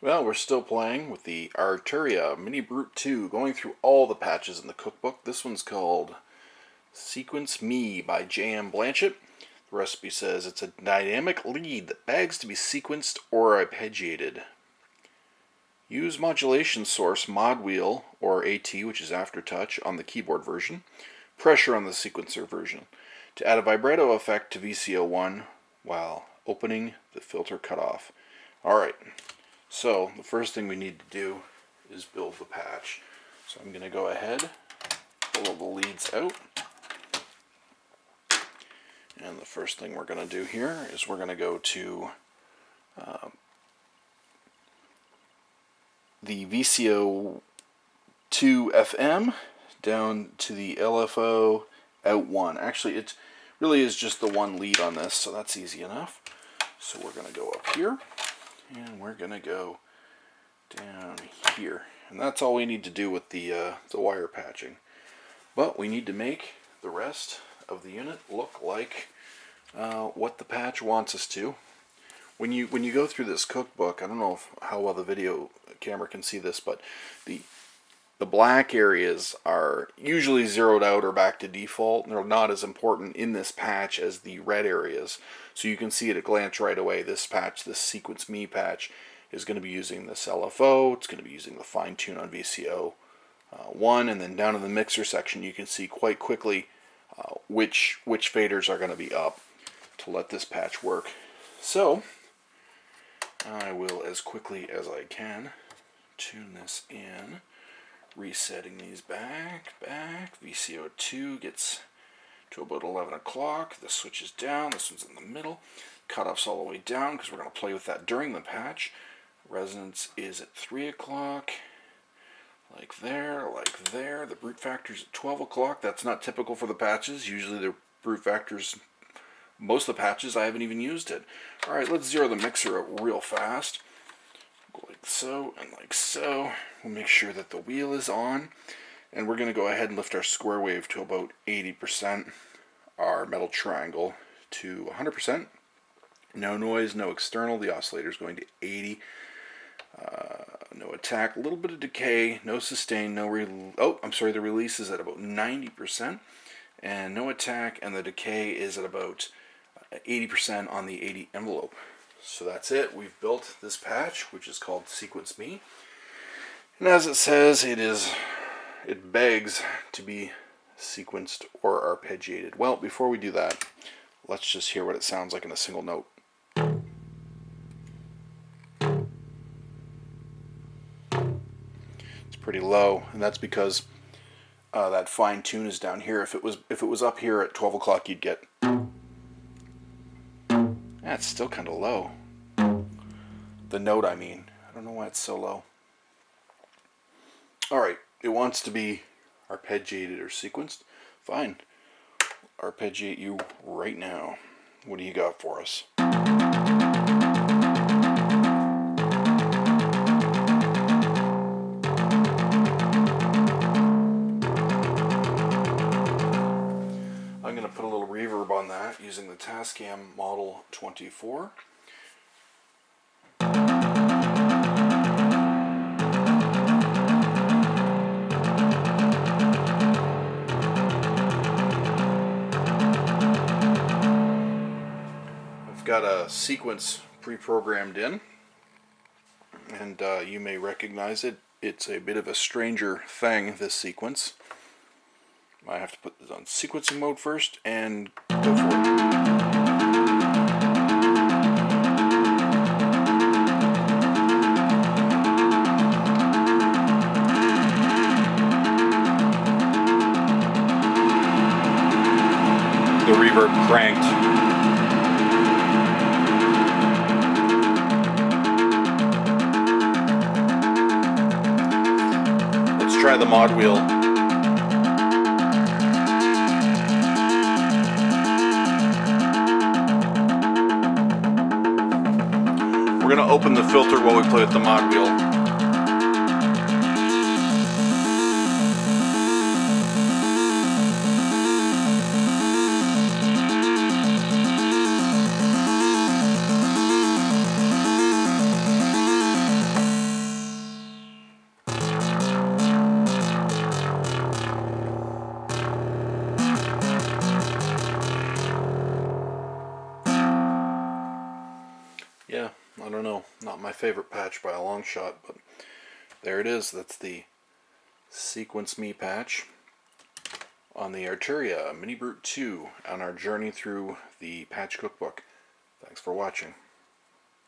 Well, we're still playing with the Arturia Minibrute 2, going through all the patches in the cookbook. This one's called Sequence Me by J.M. Blanchett. The recipe says it's a dynamic lead that begs to be sequenced or arpeggiated. Use modulation source mod wheel, or AT, which is aftertouch, on the keyboard version. Pressure on the sequencer version to add a vibrato effect to VCO1 while opening the filter cutoff. Alright. So the first thing we need to do is build the patch. So I'm going to go ahead, pull all the leads out. And the first thing we're going to do here is we're going to go to the VCO2 FM down to the LFO out 1. Actually, it really is just the one lead on this, so that's easy enough. So we're going to go up here. And we're going to go down here. And that's all we need to do with the wire patching. But we need to make the rest of the unit look like what the patch wants us to. When you go through this cookbook, I don't know how well the video camera can see this, but the black areas are usually zeroed out or back to default. They're not as important in this patch as the red areas. So you can see at a glance right away, this patch, this Sequence Me patch, is going to be using this LFO. It's going to be using the fine tune on VCO 1, and then down in the mixer section you can see quite quickly which faders are going to be up to let this patch work. So I will, as quickly as I can, tune this in. Resetting these back. VCO2 gets to about 11 o'clock. This switches down. This one's in the middle. Cutoff's all the way down because we're going to play with that during the patch. Resonance is at 3 o'clock. Like there, like there. The brute factor's at 12 o'clock. That's not typical for the patches. Usually the brute factor's, most of the patches, I haven't even used it. Alright, let's zero the mixer out real fast. Like so and like so. We'll make sure that the wheel is on, and we're going to go ahead and lift our square wave to about 80%, our metal triangle to 100%. No noise, no external. The oscillator is going to 80. No attack, a little bit of decay, no sustain, no the release is at about 90%, and no attack, and the decay is at about 80% on the 80 envelope. So that's it. We've built this patch, which is called Sequence Me. And as it says, it begs to be sequenced or arpeggiated. Well, before we do that, let's just hear what it sounds like in a single note. It's pretty low, and that's because that fine tune is down here. If it was up here at 12 o'clock, you'd get... That's still kind of low. The note, I mean. I don't know why it's so low. Alright, it wants to be arpeggiated or sequenced. Fine. Arpeggiate you right now. What do you got for us? I'm going to put a little reverb on that using the Tascam Model 24. I've got a sequence pre-programmed in, and you may recognize it. It's a bit of a stranger thing, this sequence. I have to put this on sequencing mode first and go for it. The reverb cranked. Let's try the mod wheel. We're going to open the filter while we play with the mod wheel. Yeah, I don't know. Not my favorite patch by a long shot, but there it is. That's the Sequence Me patch on the Arturia Minibrute 2 on our journey through the patch cookbook. Thanks for watching.